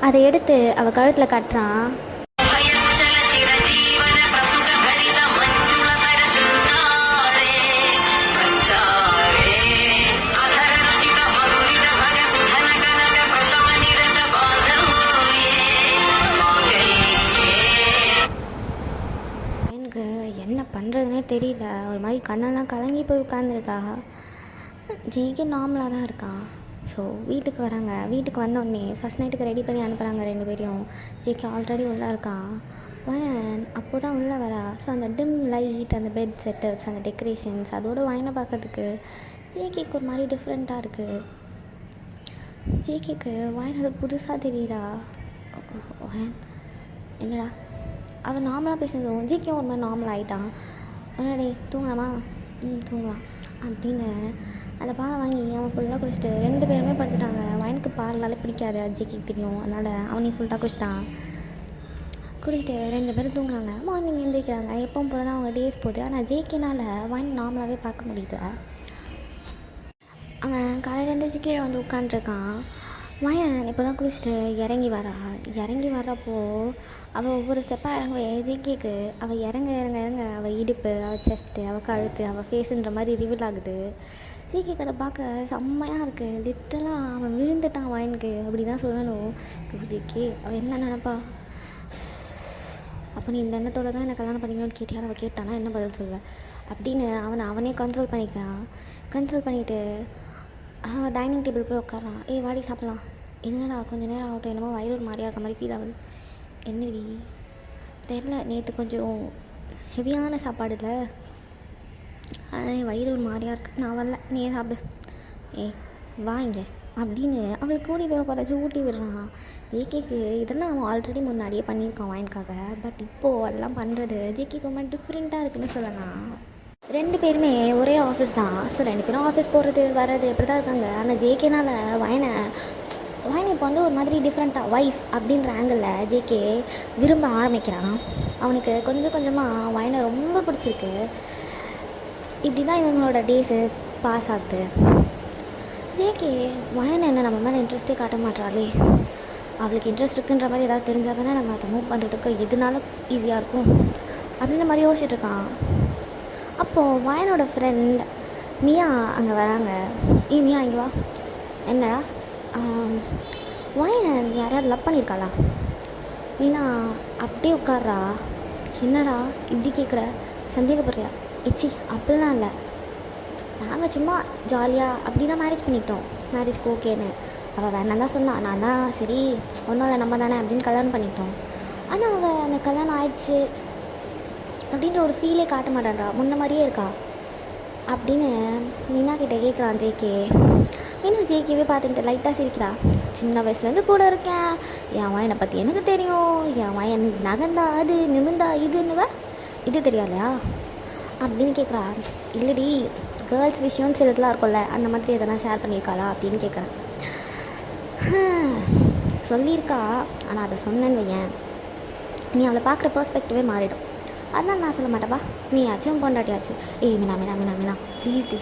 அதை எடுத்து அவள் கழுத்தில் கட்டுறான். எனக்கு என்ன பண்ணுறதுனே தெரியல, ஒரு மாதிரி கண்ணெல்லாம் கலங்கி போய் உட்காந்துருக்கா. ஜேகே நார்மலாக தான் இருக்கான். ஸோ வீட்டுக்கு வராங்க. வீட்டுக்கு வந்தோடனே ஃபஸ்ட் நைட்டுக்கு ரெடி பண்ணி அனுப்புகிறாங்க 2 பேரையும். ஜேகே ஆல்ரெடி உள்ளே இருக்கான். வயன் அப்போ தான் உள்ளே வரா. ஸோ அந்த டிம் லைட், அந்த பெட் செட்டப்ஸ், அந்த டெக்கரேஷன்ஸ், அதோட வயனை பார்க்கறதுக்கு ஜேகேக்கு ஒரு மாதிரி டிஃப்ரெண்ட்டாக இருக்குது. ஜேகேக்கு வயன் அது புதுசாக தெரியுறா. வயன் என்னடா அவன் நார்மலாக பேசுனதும் ஜேகே ஒரு மாதிரி நார்மல் ஆகிட்டான். உடனே தூங்கலாமா, தூங்கலாம் அப்படின்னு அந்த பாலை வாங்கி அவன் ஃபுல்லாக குடிச்சிட்டு 2 பேருமே படுத்துட்டாங்க. வயனுக்கு பால்னாலே பிடிக்காது, ஜேகேக்கு தெரியும், அதனால் அவனையும் ஃபுல்லாக குடிச்சிட்டான். குடிச்சிட்டு 2 பேரும் தூங்குறாங்க. மார்னிங் எழுந்திரிக்கிறாங்க. எப்பவும் போல தான் அவங்க டேஸ் போகுது. ஆனால் ஜேகேனால் வயன் நார்மலாகவே பார்க்க முடியல. அவன் காலையில் எழுந்திரிச்சு கீழே வந்து உட்காண்ட்ருக்கான். வயன் இப்போ தான் குளிச்சுட்டு இறங்கி வர்றப்போ அவள் ஒவ்வொரு ஸ்டெப்பாக இறங்குவ ஜேகேக்கு அவள் இறங்க அவள் இடுப்பு, அவள் செஸ்ட்டு, அவள் கழுத்து, அவள் ஃபேஸுன்ற மாதிரி ரிவீல் ஆகுது. ஜேகேக்கு அதை பார்க்க செம்மையாக இருக்குது. லிட்டரலாக அவன் விழுந்துட்டான் வயனுக்கு அப்படி தான் சொல்லணும். ஜேகே அவள் என்ன நினப்பா, அப்போ நீ இந்த எண்ணத்தோடு தான் என்னை கல்யாணம் பண்ணிக்கணும்னு கேட்டியா, அவள் கேட்டானா என்ன பதில் சொல்லுவேன் அப்படின்னு அவனே கன்சோல் பண்ணிக்கிறான். கன்சோல் பண்ணிவிட்டு டைனிங் டேபிள் போய் உட்காரான். வாடி சாப்பிட்லாம். இல்லைடா கொஞ்சம் நேரம் ஆகட்டும், என்னமோ வயிறு ஒரு மாதிரியாக இருக்க மாதிரி ஃபீல் ஆகுது. என்னடி தெரில, நேற்று கொஞ்சம் ஹெவியான சாப்பாடு இல்லை, அதான் வயிறு ஒரு மாதிரியாக இருக்குது, நான் வரல, நீ ஏன் சாப்பிடு, வாங்க அப்படின்னு அவளுக்கு கூட்டிகிட்டு போய் குறைச்சி ஊட்டி விடுறான். ஜேகேக்கு இதெல்லாம் அவன் ஆல்ரெடி முன்னாடியே பண்ணியிருக்கான் வயனுக்காக. பட் இப்போது அதெல்லாம் பண்ணுறது ஜேகேக்கு ரொம்ப டிஃப்ரெண்ட்டாக இருக்குதுன்னு சொல்லலாம். 2 பேருமே ஒரே ஆஃபீஸ் தான். ஸோ 2 பேரும் ஆஃபீஸ் போகிறது வர்றது இப்படி தான் இருக்காங்க. ஆனால் ஜேகேனால் வயனை இப்போ வந்து ஒரு மாதிரி டிஃப்ரெண்ட்டாக ஒய்ஃப் அப்படின்ற ஆங்கிளில் ஜேகே விரும்ப ஆரம்பிக்கிறான். அவனுக்கு கொஞ்சம் கொஞ்சமாக வயனை ரொம்ப பிடிச்சிருக்கு. இப்படி தான் இவங்களோட டேஸஸ் பாஸ் ஆகுது. ஜேகே வயனை என்ன நம்ம மேலே இன்ட்ரெஸ்ட்டே காட்ட மாட்டாளே, அவளுக்கு இன்ட்ரெஸ்ட் இருக்குன்ற மாதிரி ஏதாவது தெரிஞ்சால் தானே நம்ம அதை மூவ் பண்ணுறதுக்கு எதுனாலும் ஈஸியாக இருக்கும் அப்படின்ற மாதிரி யோசிச்சுட்ருக்கான். அப்போது வயனோட ஃப்ரெண்ட் மியா அங்கே வராங்க. மியா இங்கே வா. என்னடா வயன் யாரையாவது லவ் பண்ணியிருக்காளா? மீனா அப்படியே உட்கார்றா. என்னடா இப்படி கேட்குற, சந்தேகப்படுறியா? இச்சி அப்படிலாம் இல்லை, நாங்கள் சும்மா ஜாலியாக அப்படி தான் மேரேஜ் பண்ணிட்டோம், மேரேஜ்க்கு ஓகேன்னு. அவள் வேணாம் தான் சொன்னான். நான் தான் சரி ஒன்றும் இல்லை நம்ம தானே அப்படின்னு கல்யாணம் பண்ணிட்டோம். ஆனால் அவள் அந்த கல்யாணம் ஆயிடுச்சு அப்படின்ற ஒரு ஃபீலே காட்ட மாட்டான்றா, முன்ன மாதிரியே இருக்கா அப்படின்னு மீனா கிட்டே கேட்குறான் ஜேகே. மீனா ஜேகேவே பார்த்துக்கிட்டு லைட்டாக சிரிக்கிறா. சின்ன வயசுலேருந்து கூட இருக்கேன், என் வயனை பற்றி எனக்கு தெரியும், என் வயன் நகந்தா அது நிமிந்தா இதுன்னுவ இது தெரியாதையா அப்படின்னு கேட்குறா. இல்லடி, கேர்ள்ஸ் விஷயம் சிலதுலாம் இருக்கும்ல, அந்த மாதிரி எதனா ஷேர் பண்ணியிருக்காளா அப்படின்னு கேட்குறேன். சொல்லியிருக்கா, ஆனால் அதை சொன்னேன்னு வையேன் நீ அவளை பார்க்குற பெர்ஸ்பெக்டிவே மாறிடும். அதனால் நான் சொல்ல மாட்டேப்பா, நீ ஆச்சும் பொண்டாட்டியாச்சு. மீனா மீனா மீனா மீனா ப்ளீஸ் டி,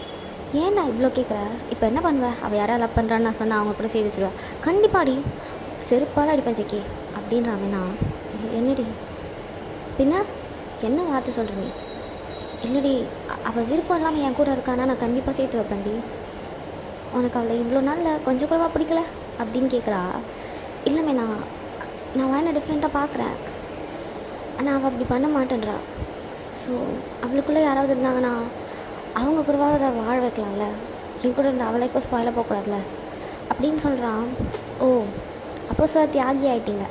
ஏன்டா இவ்வளோ கேட்குற? இப்போ என்ன பண்ணுவேன்? அவள் யாராவது லவ் பண்ணுறான்னு நான் சொன்னால் அவங்க கூட சேர்த்து வச்சுடுவேன். கண்டிப்பாடி, செருப்பால் அடிப்பேன் ஜெக்கி அப்படின்றா மீனா. என்னடி பின்ன என்ன வார்த்தை சொல்கிற நீ? இல்லடி, அவள் விருப்பம் இல்லாமல் என் கூட இருக்கானா நான் கண்டிப்பாக சேர்த்து வைப்பேன்டி. உனக்கு அவளை இவ்வளோ நாளில் கொஞ்சம் கூடவா பிடிக்கல அப்படின்னு கேட்குறா. இல்லை மீனா, நான் வேணா டிஃப்ரெண்ட்டாக பார்க்குறேன், ஆனால் அவள் அப்படி பண்ண மாட்டேன்றா. ஸோ அவளுக்குள்ளே யாராவது இருந்தாங்கன்னா அவங்க கூடவாக அதை வாழ வைக்கலாம்ல, என் கூட இருந்த அவளை இப்போ ஸ்பாயிலாக போகக்கூடாதுல அப்படின்னு சொல்கிறான். ஓ, அப்போ சார் தியாகி ஆகிட்டீங்க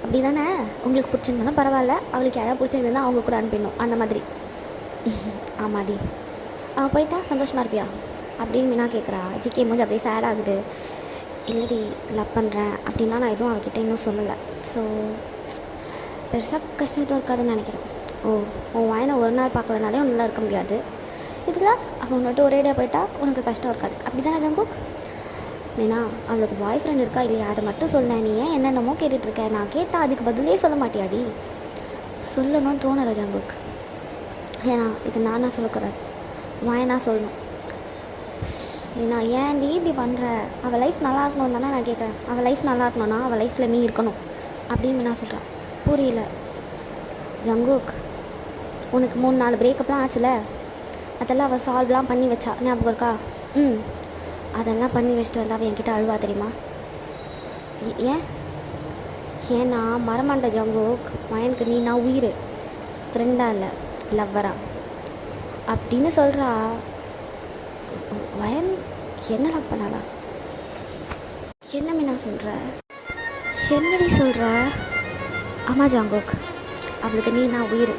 அப்படி தானே? உங்களுக்கு பிடிச்சிருந்தாலும் பரவாயில்ல, அவளுக்கு யாராவது பிடிச்சிருந்தா அவங்க கூட அனுப்பிடணும் அந்த மாதிரி. ஆமாடி, அவள் போயிட்டா சந்தோஷமாக இருப்பியா அப்படின்னு மீனா கேட்குறா. ஜிகே மூஞ்சி அப்படியே சேட் ஆகுது. இல்லடி, லவ் பண்ணுறேன் அப்படின்லாம் நான் எதுவும் அவகிட்ட இன்னும் சொல்லலை. ஸோ பெருசாக கஷ்டமாக இருக்காதுன்னு நினைக்கிறேன். ஓ, உன் வாயனை ஒரு நாள் பார்க்கலனாலே ஒன்றுலாம் இருக்க முடியாது. இதில் அவன் வந்துட்டு ஒரேடியாக போயிட்டா உனக்கு கஷ்டம் இருக்காது, அப்படி தானே ஜங்குக்? மீனா, அவளுக்கு பாய் ஃப்ரெண்ட் இருக்கா இல்லையா அதை மட்டும் சொன்னேன். நீ ஏன் என்னென்னமோ கேட்டுட்ருக்க? நான் கேட்டால் அதுக்கு பதிலே சொல்ல மாட்டியாடி? சொல்லணும்னு தோணுற ஜங்குக். ஏன்னா இது நானாக சொல்லக்கூடாது, வாயனா சொல்லணும். மீனா, ஏன் நீ இப்படி பண்ணுற? அவள் லைஃப் நல்லா இருக்கணும் தானே நான் கேட்குறேன். அவள் லைஃப் நல்லா இருக்கணும்னா அவள் லைஃப்பில் நீ இருக்கணும் அப்படின்னு மீனா சொல்கிறான். புரியல ஜங்குக், உனக்கு 3-4 பிரேக்கப்லாம் ஆச்சுல, அதெல்லாம் அவள் சால்வ்லாம் பண்ணி வச்சா ஞாபகம் இருக்கா? அதெல்லாம் பண்ணி வச்சுட்டு வந்து அவள் என்கிட்ட அழுவா தெரியுமா? ஏன்னா மரமாண்ட ஜங்குக், மயனுக்கு நீ நான் உயிர், ஃப்ரெண்டாக இல்லை லவ்வரா அப்படின்னு சொல்கிறா. வயன் என்ன லவ் பண்ணாளா? என்ன மீனா சொல்கிற? என்னடி சொல்கிற? ஆமாம் ஜங்குக், அவளுக்கு நீ நான் உயிர்.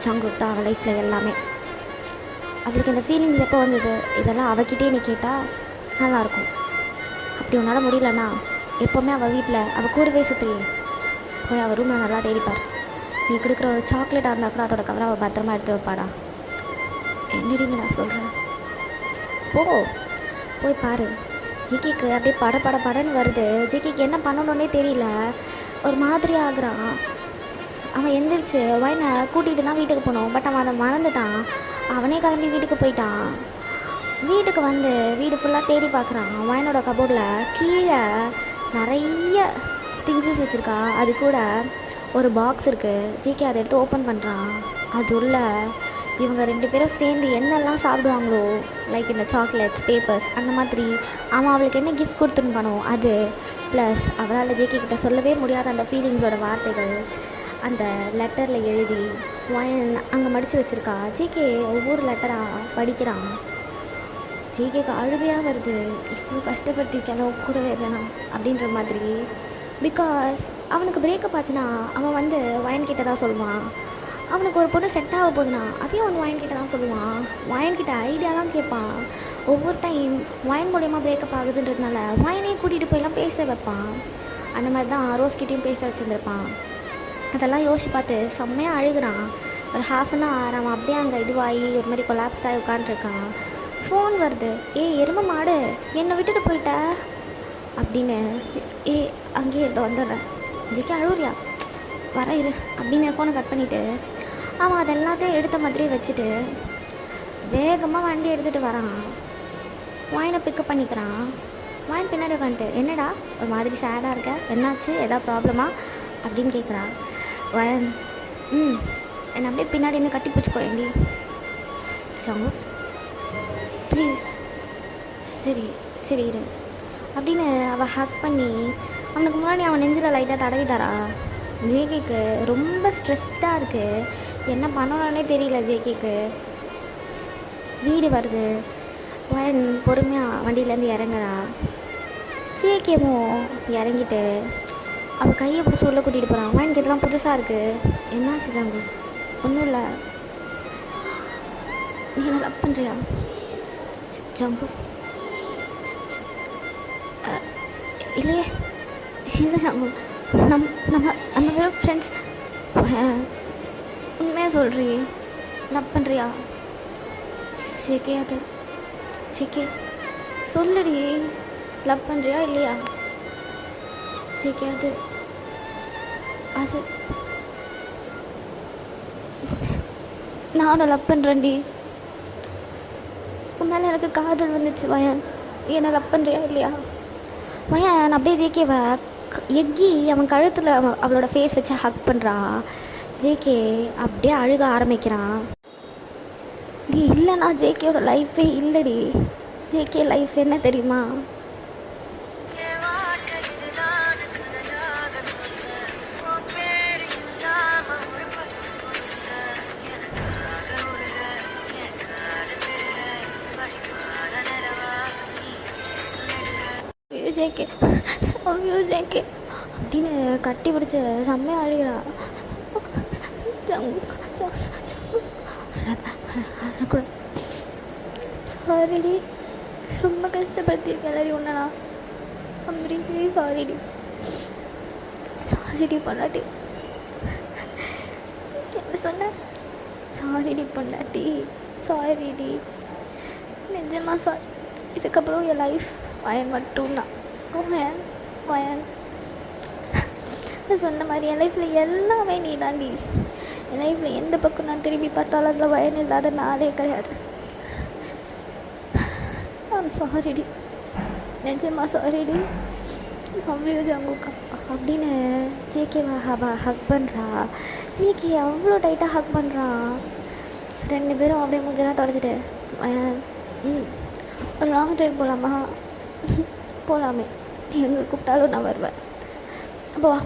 ஜங்குக் தான் அவள் லைஃப்பில் எல்லாமே. அவளுக்கு இந்த ஃபீலிங்ஸ் எப்போ வந்தது இதெல்லாம் அவகிட்டே நீ கேட்டால் நல்லாயிருக்கும். அப்படி உன்னால் முடியலன்னா எப்போவுமே அவள் வீட்டில் அவள் கூடவே சுற்றுறியே, போய் அவள் ரூமில் நல்லா தேடிப்பார். நீ கொடுக்குற ஒரு சாக்லேட்டாக இருந்தால் கூட அதோட கவரை அவள் பத்திரமா எடுத்து வைப்பாடா. என்னடின்னு நான் சொல்கிறேன், போய் பாரு. ஜிகிக்கு அப்படியே படன்னு வருது. ஜிகிக்கு என்ன பண்ணணுன்னே தெரியல, ஒரு மாதிரி ஆகுறான். அவன் எந்திரிச்சு வயனை கூட்டிகிட்டு தான் வீட்டுக்கு போனோம், பட் அவன் அதை மறந்துட்டான். அவனே கிளம்பி வீட்டுக்கு போயிட்டான். வீட்டுக்கு வந்து வீடு ஃபுல்லாக தேடி பார்க்குறான். வயனோட கபோர்டில் கீழே நிறைய திங்ஸஸ் வச்சுருக்கா. அது கூட ஒரு பாக்ஸ் இருக்குது. ஜிகே அதை எடுத்து ஓப்பன் பண்ணுறான். அது உள்ள இவங்க 2 பேரும் சேர்ந்து என்னெல்லாம் சாப்பிடுவாங்களோ, லைக் இந்த சாக்லேட்ஸ், பேப்பர்ஸ் அந்த மாதிரி. அவன் அவளுக்கு என்ன கிஃப்ட் கொடுத்துருப்பானோ அது, ப்ளஸ் அவளால் ஜேகே கிட்ட சொல்லவே முடியாத அந்த ஃபீலிங்ஸோட வார்த்தைகள் அந்த லெட்டரில் எழுதி வயன் அங்கே மடித்து வச்சுருக்கா. ஜேகே ஒவ்வொரு லெட்டராக படிக்கிறான். ஜேகேக்கு அழுகையாக வருது. இவ்வளோ கஷ்டப்படுத்திருக்கேனோ கூடவே இல்லைனா அப்படின்ற மாதிரி. பிகாஸ் அவனுக்கு பிரேக்கப் ஆச்சுன்னா அவன் வந்து வயன்கிட்ட தான் சொல்லுவான். அவனுக்கு ஒரு பொண்ணு செட் ஆக போகுதுன்னா அதையும் வந்து வயன்கிட்ட தான் சொல்லுவான். வயன்கிட்ட ஐடியாலாம் கேட்பான். ஒவ்வொரு டைம் வயன் மூலயமா பிரேக்கப் ஆகுதுன்றதுனால வயனே கூட்டிகிட்டு போயெல்லாம் பேச வைப்பான். அந்த மாதிரி தான் ரோஸ்கிட்டையும் பேச வச்சுருந்துருப்பான். அதெல்லாம் யோசிச்சு பார்த்து செம்மையாக அழுகிறான். ஒரு ஹாஃப் அன் ஹவர் அவன் அப்படியே அங்கே இதுவாகி ஒரு மாதிரி கொலாப்ஸ் ஆகி உட்காந்துருக்கான். ஃபோன் வருது. எரும மாடு என்னை விட்டுட்டு போயிட்ட அப்படின்னு. அங்கேயே இருக்க வந்துடுறேன். ஜேகே அழுவுறியா, வர இரு அப்படின்னு ஃபோனை கட் பண்ணிவிட்டு அவன் அது எல்லாத்தையும் எடுத்த மாதிரியே வச்சுட்டு வேகமாக வண்டி எடுத்துகிட்டு வரான். வாயினை பிக்கப் பண்ணிக்கிறான். வாயின் பின்னாடி உட்காந்துட்டு, என்னடா ஒரு மாதிரி சேடாக இருக்க, என்னாச்சு, எதாவது ப்ராப்ளமா அப்படின்னு கேட்குறான். வாயன் என்னை அப்படியே பின்னாடி என்ன கட்டி பிடிச்சிக்கோ ஏண்டி சாங்கு ப்ளீஸ், சரி சரி இரு அப்படின்னு அவள் ஹக் பண்ணி அவனுக்கு முன்னாடி அவன் நெஞ்சில் லைட்டாக தடவிட்டாரா. ஜேகேக்கு ரொம்ப ஸ்ட்ரெஸ்டாக இருக்குது, என்ன பண்ணணுன்னே தெரியல. ஜேகேக்கு வீடு வருது. வயன் பொறுமையாக வண்டியிலேருந்து இறங்குறா. ஜேகேவும் இறங்கிட்டு அவள் கையை பிடிச்சி உள்ளே கூட்டிகிட்டு போகிறான். வயனுக்கு இதெல்லாம் புதுசாக இருக்குது. என்னாச்சு ஜாங்கு? ஒன்றும் இல்லை. நீ என்ன லவ் பண்ணுறியா ஜாங்கு? இல்லையே, இல்லை ஜாங்கு, நம்ம நம்ம நம்ம வெறும் ஃப்ரெண்ட்ஸ். உண்மையாக சொல்கிறியே, லவ் பண்ணுறியா? ஜேகே அது ஜேகே சொல்லுடி, லவ் பண்ணுறியா இல்லையா? ஜேகே அது அது நானும் லவ் பண்ணுறேன்டி. உன் மேலே எனக்கு காதல் வந்துச்சு வயன். என்ன லவ் பண்ணுறியா இல்லையா? வயன் அப்படியே ஜேகேவை எக்கி அவன் கழுத்தில் அவளோட ஃபேஸ் வச்சு ஹக் பண்ணுறா. ஜேகே அப்படியே அழுக ஆரம்பிக்கிறான். நீ இல்லைனா ஜேகேயோட லைஃபே இல்லைடி. ஜேகே லைஃப் என்ன தெரியுமா? ஜேகே ஐயோ ஜேகே அப்படின்னு கட்டி பிடிச்ச செம்மையாக அழுகிறா. சாரிடி, ரொம்ப கஷ்டப்படுத்தியிருக்கேன் உன்னடா. அம்ரி சாரிடி, சாரிடி பொண்டாட்டி. என்ன சொன்ன? சாரிடி பொண்டாட்டி, சாரிடி, நிஜமாக சாரி. இதுக்கப்புறம் என் லைஃப் வயன் மட்டும்தான். வயன் வயன் சொன்ன மாதிரி என் லைஃப்பில் எல்லாமே நீ தாண்டி. என் லைஃப்பில் எந்த பக்கம் நான் திரும்பி பார்த்தாலும் அதில் வயன் இல்லாத நாளே கிடையாது. ஐம் சாரிடி, நிஜமா சாரிடி. அவ்வியோ ஜாங்குக்கா அப்படின்னு ஜேகேவை ஹக் பண்ணுறா. ஜேகே அவ்வளோ டைட்டாக ஹக் பண்ணுறான். ரெண்டு பேரும் அப்படியே மூஞ்செல்லாம் தொடச்சிட்டு ஒரு லாங் ட்ரைவ் போகலாமா? போகலாமே, நீ எங்கே கூப்பிட்டாலும் நான் வருவேன். அப்போ வா,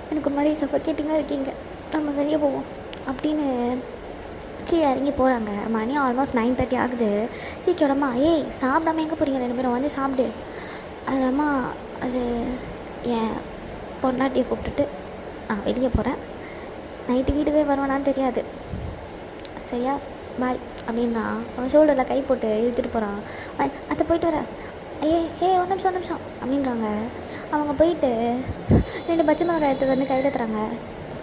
எனக்கு ஒரு மாதிரி சஃபகேட்டிங்காக இருக்கீங்க, நம்ம வெளியே போவோம் அப்படின்னு கீழே இறங்கி போகிறாங்க. மணி ஆல்மோஸ்ட் 9:30 ஆகுது. சீக்கிரமா சாப்பிடாம எங்கே போகிறீங்க ரெண்டு பேரும், வந்து சாப்பிடு. அதம்மா அது என் பொண்டாட்டியை கூப்பிட்டுட்டு நான் வெளியே போகிறேன், நைட்டு வீட்டுக்கே வருவானான்னு தெரியாது, சரியா, பாய் அப்படின்னா அவன் ஷோல்டரில் கை போட்டு இழுத்துட்டு போகிறான். அதை போயிட்டு வரேன். ஒரு நிமிஷம் அப்படின்றாங்க. அவங்க போயிட்டு 2 பச்சை மிளகாய் எடுத்து வந்து கையில் தராங்க.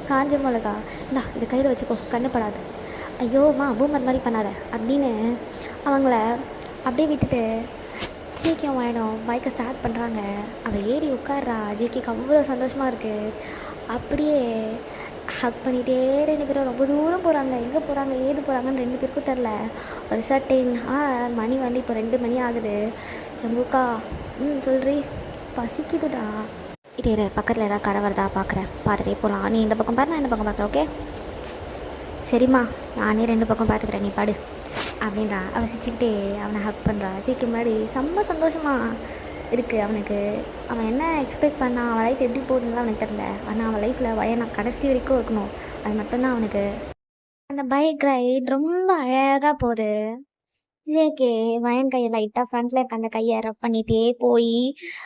காஞ்ச மிளகா, இந்தா இது கையில் வச்சுக்கோ, கண்ணுப்படாது. ஐயோம்மா பூமர் மாதிரி பண்ணாத அப்படின்னு அவங்கள அப்படியே விட்டுட்டு ஜேகேவும் ஆகிடும் பைக்கை ஸ்டார்ட் பண்ணுறாங்க. அவள் ஏறி உட்கார்றா. ஜேகேக்கு அவ்வளோ சந்தோஷமாக இருக்குது. அப்படியே ஹக் பண்ணிகிட்டே 2 பேரும் ரொம்ப தூரம் போகிறாங்க. எங்கே போகிறாங்க ஏது போகிறாங்கன்னு 2 பேருக்கும் தெரில. ஒரு சர்டைன் மணி வந்து இப்போ 2 மணி ஆகுது. ஜம்புக்கா சொல்றி, பசிக்குதுடா. இரு பக்கத்தில் ஏதாவது கடை வருதா பார்க்குறேன், பார்த்துட்டே போகலாம். நீ இந்த பக்கம் பாரு, நான் இந்த பக்கம் பார்க்குறேன். ஓகே சரிம்மா, நானே 2 பக்கம் பார்த்துக்கிறேன், நீ பாடு அப்படின்றா. அவன் சிரிச்சுக்கிட்டே அவனை ஹக் பண்ணுறா. ஜேகே முன்னாடி செம்ம சந்தோஷமாக இருக்குது அவனுக்கு. அவன் என்ன எக்ஸ்பெக்ட் பண்ணான், அவன் லைஃப் எப்படி போகுதுன்னு அவனுக்கு தெரில. ஆனால் அவன் லைஃப்பில் வயனா கடைசி வரைக்கும் இருக்கணும், அது மட்டும்தான் அவனுக்கு. அந்த பைக் ரைட் ரொம்ப அழகாக போகுது. ஜேகே வயன் கையை லைட்டாக ஃப்ரண்ட்டில் இருக்க அந்த கையை ரப் பண்ணிகிட்டே போய்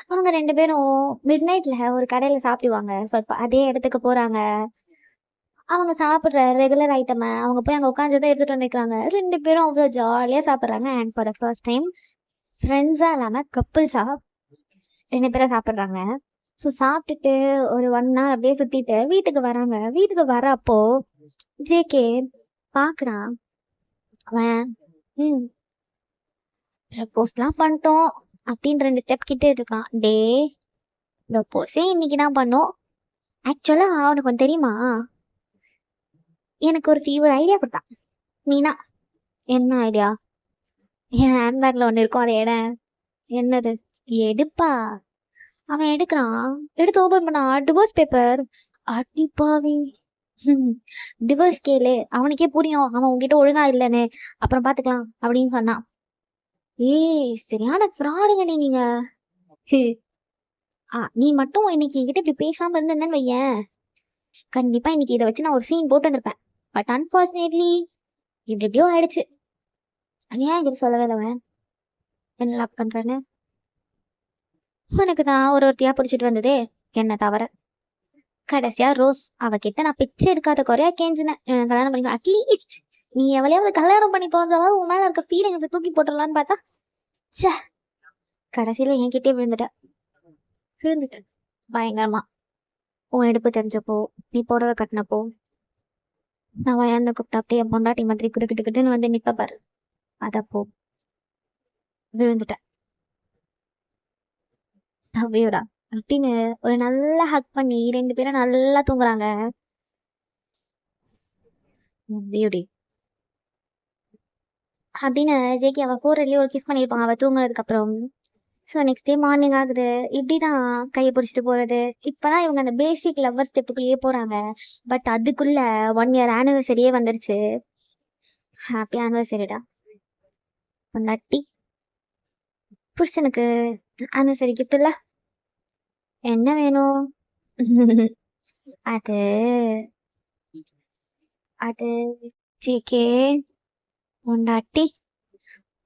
அவங்க 2 பேரும் மிட் நைட்டில் ஒரு கடையில் சாப்பிடுவாங்க. ஸோ இப்போ அதே இடத்துக்கு போகிறாங்க. அவங்க சாப்பிட்ற ரெகுலர் ஐட்டமை அவங்க போய் அங்கே உட்காந்து எடுத்துகிட்டு வந்துக்கிறாங்க. 2 பேரும் அவ்வளோ ஜாலியாக சாப்பிட்றாங்க. And for the first time ஃப்ரெண்ட்ஸாக இல்லாமல் கப்புள்ஸாக 2 பேரும் சாப்பிட்றாங்க. ஸோ சாப்பிட்டுட்டு ஒரு 1 hour அப்படியே சுற்றிட்டு வீட்டுக்கு வராங்க. வீட்டுக்கு வரப்போ ஜேகே பாக்குறான். அவன் ம் ப்ரப்போஸ்லாம் பண்ணிட்டோம் அப்படின்னு 2 ஸ்டெப் கிட்ட இருக்கான். ப்ரப்போஸே இன்னைக்கு தான் பண்ணோம். ஆக்சுவலா அவனுக்கு ஒண்ணு தெரியுமா? எனக்கு ஒரு ஐடியா கொடுத்தான். மீனா. என்ன ஐடியா? என் ஹேண்ட்பேக்ல ஒண்ணு இருக்கும், அதை எட. என்னது? எடுப்பா. அவன் எடுக்கிறான். எடுத்து ஓபன் பண்ணா டிவோர்ஸ் பேப்பர். அடிப்பாவி. டிவோர்ஸ் கேளு, அவனுக்கே புரியும் அவன் உன்கிட்ட ஒழுங்கா இல்லைன்னு, அப்புறம் பாத்துக்கலாம் அப்படின்னு சொன்னான். ஏய் சரியான ஃப்ராடுங்க நீங்க. நீ மட்டும் இன்னைக்கு என்கிட்ட இப்படி பேசாம இருந்தேன்னு வையேன், கண்டிப்பா இன்னைக்கு இதை வச்சு நான் ஒரு சீன் போட்டு வந்திருப்பேன். பட் அன்பார்ச்சுனேட்லி இப்படி எப்படியோ ஆயிடுச்சு. ஏன் என்கிட்ட சொல்லவே இல்லை என்ன லவ் பண்றேன்னு? உனக்கு தான் ஒருத்தியா பிடிச்சிட்டு வந்ததே, என்ன தவிர. கடைசியா ரோஸ் அவகிட்ட நான் பிச்சை எடுக்காத குறையா கேஞ்சினேன். கல்யாணம் பண்ணி அட்லீஸ்ட் நீ எவளையாவது கல்யாணம் பண்ணி போஞ்சாலும் உன் மேல இருக்க ஃபீலிங்ஸை தூக்கி போட்டுடலான்னு பார்த்தா, ச்சே, கடைசியில என்கிட்டே விழுந்துட்டேன் பயங்கரமா. உன் எடுப்பு தெரிஞ்சப்போ, நீ புடவை கட்டினப்போ, நான் வயந்த கூப்பிட்டு அப்படியே என் பொண்டாட்டி மாதிரி கிட்டுக்கிட்டுன்னு வந்து நிப்ப பாரு, அதப்போ விழுந்துட்டேன். தவியோடா அப்படின்னு ஒரு நல்ல ஹக் பண்ணி 2 பேரும் நல்லா தூங்குறாங்க. பியூட்டி அப்படின்னு ஜேகே அவ ஃபோர்ஹெட்லயே ஒரு கிஸ் பண்ணியிருப்பான் அவ தூங்குனதுக்கு அப்புறம். ஸோ நெக்ஸ்ட் டே மார்னிங் ஆகுது. இப்படிதான் கையை பிடிச்சிட்டு போறது. இப்பதான் இவங்க அந்த பேசிக் லவ்வர் ஸ்டெப்புக்குள்ளேயே போறாங்க. பட் அதுக்குள்ள 1 இயர் ஆனிவர்சரியே வந்துருச்சு. ஹாப்பி ஆனிவர்சரிடா பொண்டாட்டி. புருஷனுக்கு ஆனிவர்சரி கிஃப்ட் இல்ல, என்ன வேணும்? அது அது ஜேகே பொண்டாட்டி.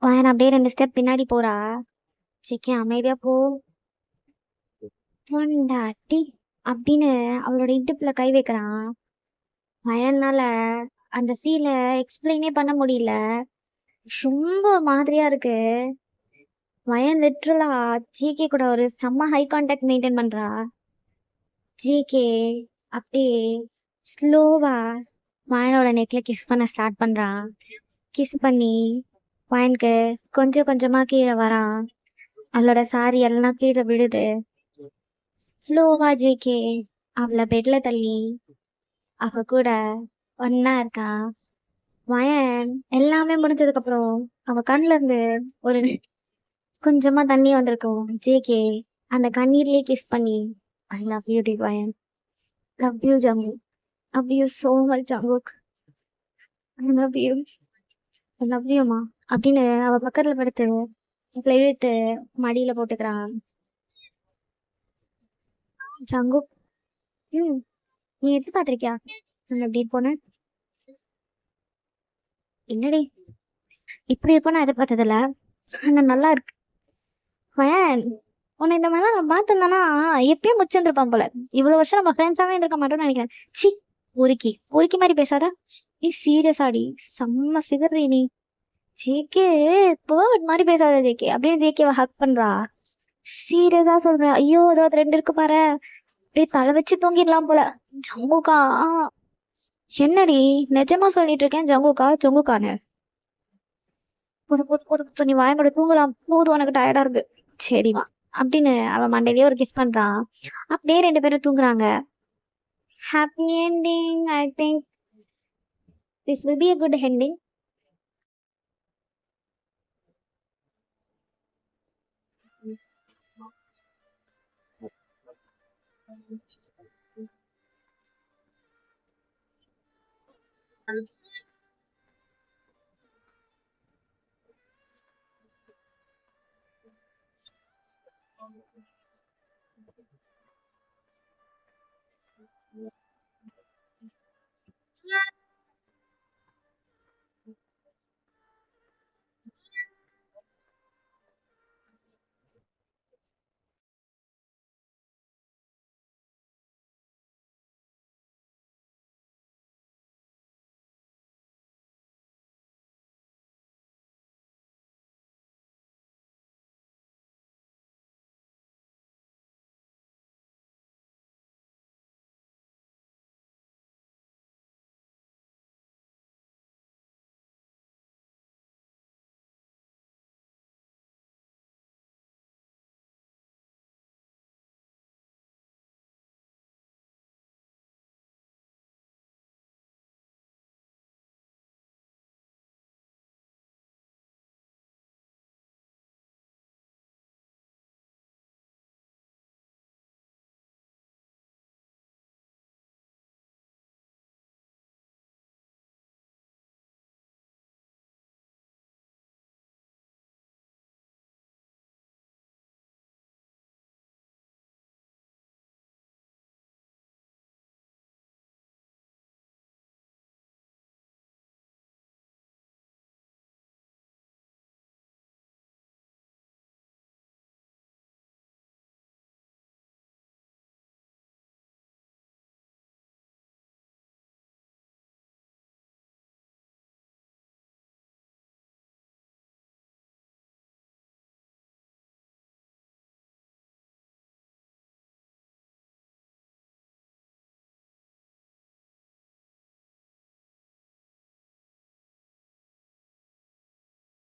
வாயன் அப்படியே 2 ஸ்டெப் பின்னாடி போறா. ஜேகே அமைதியா போ பொண்டாட்டி அப்படின்னு அவளோட இடுப்புல கை வைக்கிறான். வயனால அந்த ஃபீல எக்ஸ்பிளைனே பண்ண முடியல. ரொம்ப மாதிரியா இருக்கு. வயன் லிட்ரலா ஜேகே கூட ஒரு செம்ம ஹை கான்டாக்ட் மெயின்டைன் பண்றா. ஜேகே அப்படியே ஸ்லோவா வயனோட நெக்ல கிஸ் பண்ண ஸ்டார்ட் பண்றான். கிஸ் பண்ணி வயனுக்கு கொஞ்சம் கொஞ்சமா கீழே வரான். அவளோட சாரி எல்லாம் கீழே விழுது. ஸ்லோவா ஜேகே அவளை பெட்ல தள்ளி அவ கூட ஒன்னா இருக்கான். வயன் எல்லாமே முடிஞ்சதுக்கு அப்புறம் அவ கண்ணுல இருந்து ஒரு கொஞ்சமா தண்ணி வந்திருக்கும். ஜேகே அந்த கண்ணீர்லயே கிஸ் பண்ணி ஐ லவ் யூ டி வயன், லவ் யூ ஜங்கு, love you so much Jungkook, I love you, I love யூமா அப்படின்னு அவ பக்கத்துல படுத்து அவளை இழுத்து மடியில போட்டுக்கிறான். ஜங்குக் நீ எதிர்பார்த்திருக்கியா நான் எப்படி போனேன்? என்னடி இப்படி இருப்ப நான் எதிர்பார்த்ததில்ல, ஆனா நல்லா இருக்கு. வயன் உன்னை இந்த மாதிரிலாம் நான் பார்த்துருந்தானா எப்பயும் முச்சிருப்பான் போல. இவ்வளவு வருஷம் நம்ம ஃப்ரெண்ட்ஸாவே இருக்க மாட்டோம்னு நினைக்கிறேன். சி பொறுக்கி பொறுக்கி மாதிரி பேசாத. சீரியஸ் ஆடி செம்ம ஃபிகர் நீ. ஜேகே பேர்ட் மாதிரி பேசாத ஜேகே அப்படின்னு ஜேகேவை ஹக் பண்றா. சீரியஸா சொல்றேன். ஐயோ ஏதோ 2 இருக்கு பாரு, அப்படியே தலை வச்சு தூங்கிடலாம் போல. ஜங்குக்கா என்னடி நிஜமா சொல்லிட்டு இருக்கேன். ஜங்குக்கா ஜங்குக்கானு போதும் போதும் போதும் போதும், நீ வாய மட்டும் தூங்கலாம் போதும், உனக்கு டயர்டா இருக்கு. சரிம்மா அப்படின்னு அவன் மண்டையிலேயே ஒரு கிஸ் பண்றான். அப்படியே 2 பேரும் தூங்குறாங்க. Happy ending. I think this will be a good ending.